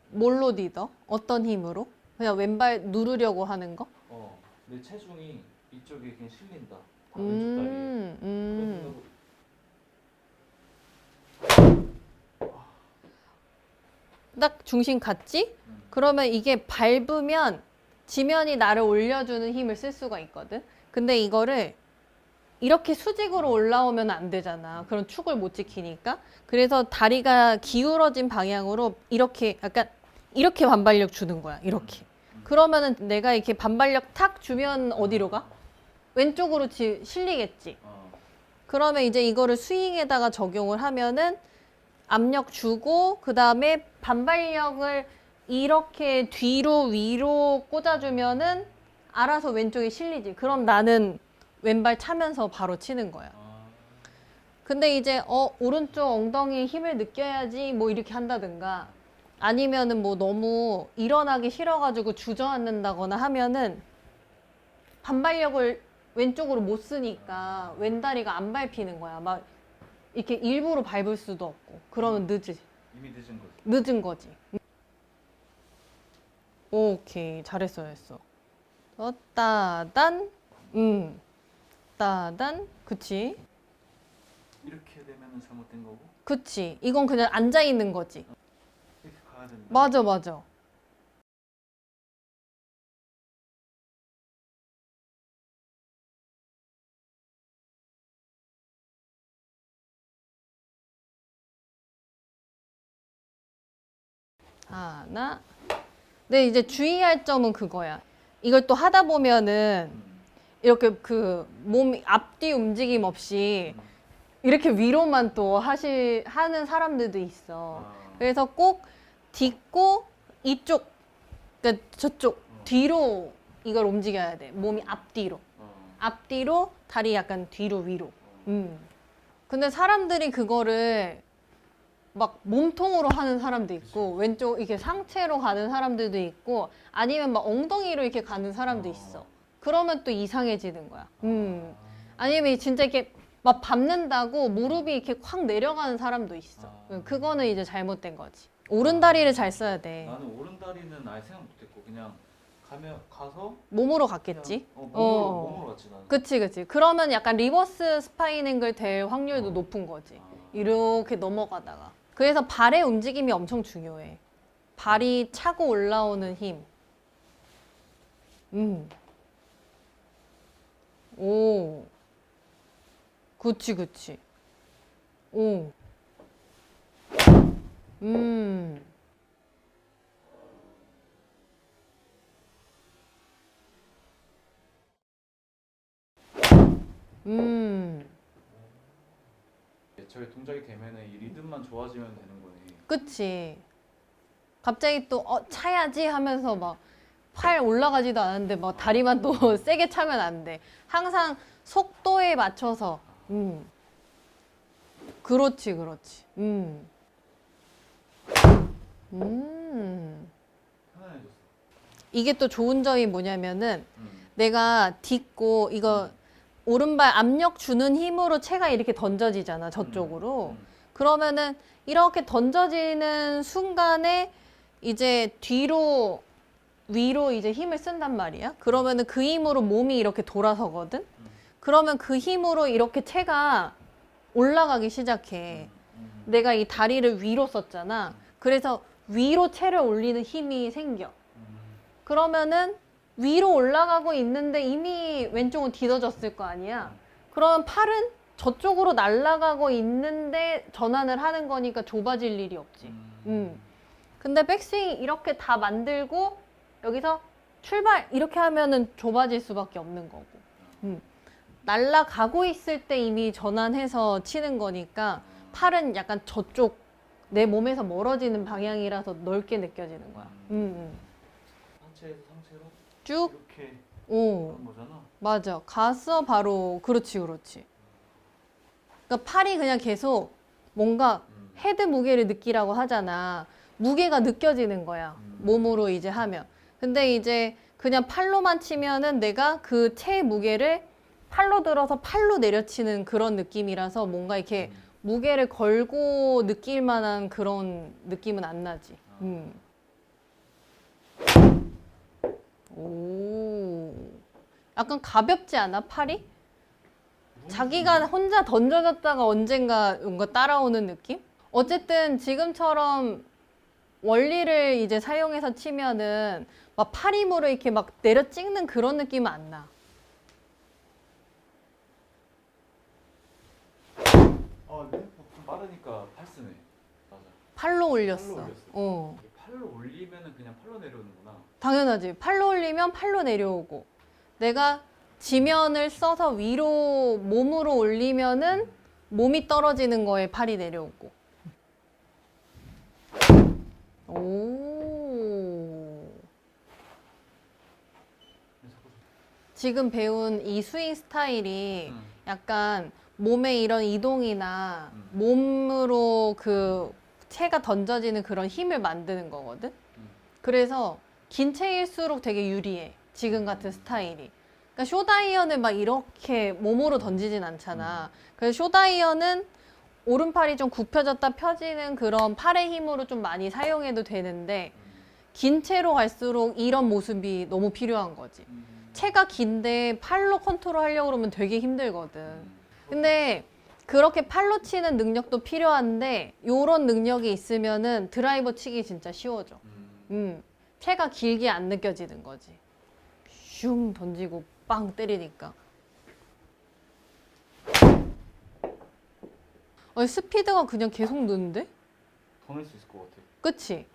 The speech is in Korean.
뭘로 디뎌? 어떤 힘으로? 그냥 왼발 누르려고 하는 거? 내 체중이 이쪽에 그냥 실린다. 다 왼쪽 다리에. 딱 중심 같지? 그러면 이게 밟으면 지면이 나를 올려주는 힘을 쓸 수가 있거든. 근데 이거를 이렇게 수직으로 올라오면 안 되잖아. 그럼 축을 못 지키니까. 그래서 다리가 기울어진 방향으로 이렇게 약간 이렇게 반발력 주는 거야. 이렇게. 그러면은 내가 이렇게 반발력 탁 주면 어디로 가? 왼쪽으로 실리겠지. 그러면 이제 이거를 스윙에다가 적용을 하면은 압력 주고 그 다음에 반발력을 이렇게 뒤로 위로 꽂아주면은 알아서 왼쪽에 실리지. 그럼 나는 왼발 차면서 바로 치는 거야. 근데 이제 오른쪽 엉덩이에 힘을 느껴야지 뭐 이렇게 한다든가 아니면은 뭐 너무 일어나기 싫어가지고 주저앉는다거나 하면은 반발력을 왼쪽으로 못 쓰니까 왼다리가 안 밟히는 거야. 막 이렇게 일부러 밟을 수도 없고 그러면 늦지. 이미 늦은 거지. 늦은 거지. 오케이, 잘했어, 잘했어. 따단, 따단, 그치? 이렇게 되면은 잘못된 거고. 그치. 이건 그냥 앉아 있는 거지. 이렇게 가야 된다. 맞아, 맞아. 하나. 근데 이제 주의할 점은 그거야. 이걸 또 하다 보면은 이렇게 그 몸 앞뒤 움직임 없이 이렇게 위로만 또 하는 사람들도 있어. 그래서 꼭 딛고 이쪽, 그러니까 저쪽 뒤로 이걸 움직여야 돼. 몸이 앞뒤로. 앞뒤로, 다리 약간 뒤로 위로. 근데 사람들이 그거를 막 몸통으로 하는 사람도 있고 왼쪽 이렇게 상체로 가는 사람들도 있고 아니면 막 엉덩이로 이렇게 가는 사람도 있어. 그러면 또 이상해지는 거야. 아니면 진짜 이렇게 막 밟는다고 무릎이 이렇게 확 내려가는 사람도 있어. 그거는 이제 잘못된 거지. 오른다리를 잘 써야 돼. 나는 오른다리는 아예 생각 못했고 그냥 가서 몸으로 갔겠지. 몸으로 갔지 나는. 그치, 그치. 그러면 약간 리버스 스파이닝을 될 확률도 높은 거지. 이렇게 넘어가다가. 그래서 발의 움직임이 엄청 중요해. 발이 차고 올라오는 힘. 오. 그치, 그치. 오. 저희 동작이 되면은 이 리듬만 좋아지면 되는 거네. 그치. 갑자기 또 차야지 하면서 막 팔 올라가지도 않았는데 막 다리만 또 세게 차면 안 돼. 항상 속도에 맞춰서. 그렇지, 그렇지. 편안해졌어. 이게 또 좋은 점이 뭐냐면은 내가 딛고 이거 오른발 압력 주는 힘으로 채가 이렇게 던져지잖아, 저쪽으로. 그러면은 이렇게 던져지는 순간에 이제 뒤로 위로 이제 힘을 쓴단 말이야. 그러면은 그 힘으로 몸이 이렇게 돌아서거든. 그러면 그 힘으로 이렇게 채가 올라가기 시작해. 내가 이 다리를 위로 썼잖아. 그래서 위로 채를 올리는 힘이 생겨. 그러면은 위로 올라가고 있는데 이미 왼쪽은 뒤덮어졌을 거 아니야. 그러면 팔은 저쪽으로 날아가고 있는데 전환을 하는 거니까 좁아질 일이 없지. 근데 백스윙 이렇게 다 만들고 여기서 출발 이렇게 하면은 좁아질 수밖에 없는 거고. 날아가고 있을 때 이미 전환해서 치는 거니까 팔은 약간 저쪽 내 몸에서 멀어지는 방향이라서 넓게 느껴지는 거야. 상체에서 상체로 쭉. 이렇게 오. 하는 거잖아. 맞아. 가서 바로 그렇지, 그렇지. 그러니까 팔이 그냥 계속 뭔가 헤드 무게를 느끼라고 하잖아. 무게가 느껴지는 거야. 몸으로 이제 하면. 근데 이제 그냥 팔로만 치면은 내가 그 채 무게를 팔로 들어서 팔로 내려치는 그런 느낌이라서 뭔가 이렇게 무게를 걸고 느낄 만한 그런 느낌은 안 나지. 오. 약간 가볍지 않아, 팔이? 자기가 혼자 던져졌다가 언젠가 뭔가 따라오는 느낌? 어쨌든 지금처럼 원리를 이제 사용해서 치면은 막 팔 힘으로 이렇게 막 내려 찍는 그런 느낌은 안 나. 아, 네? 좀 빠르니까 팔 쓰네. 맞아. 팔로 올렸어. 팔로 올렸어. 어. 팔로 올리면은 그냥 팔로 내려오는구나. 당연하지. 팔로 올리면 팔로 내려오고. 내가 지면을 써서 위로 몸으로 올리면은 몸이 떨어지는 거에 팔이 내려오고. 오. 지금 배운 이 스윙 스타일이 약간 몸의 이런 이동이나 몸으로 그 채가 던져지는 그런 힘을 만드는 거거든. 그래서 긴 채일수록 되게 유리해. 지금 같은 스타일이. 그러니까 쇼다이언을 막 이렇게 몸으로 던지진 않잖아. 그래서 쇼다이언은 오른팔이 좀 굽혀졌다 펴지는 그런 팔의 힘으로 좀 많이 사용해도 되는데 긴 채로 갈수록 이런 모습이 너무 필요한 거지. 채가 긴데 팔로 컨트롤 하려고 그러면 되게 힘들거든. 근데 그렇게 팔로 치는 능력도 필요한데 요런 능력이 있으면은 드라이버 치기 진짜 쉬워져. 채가 길게 안 느껴지는 거지. 슝 던지고 빵 때리니까. 스피드가 그냥 계속 느는데? 더 낼 수 있을 것 같아. 그치?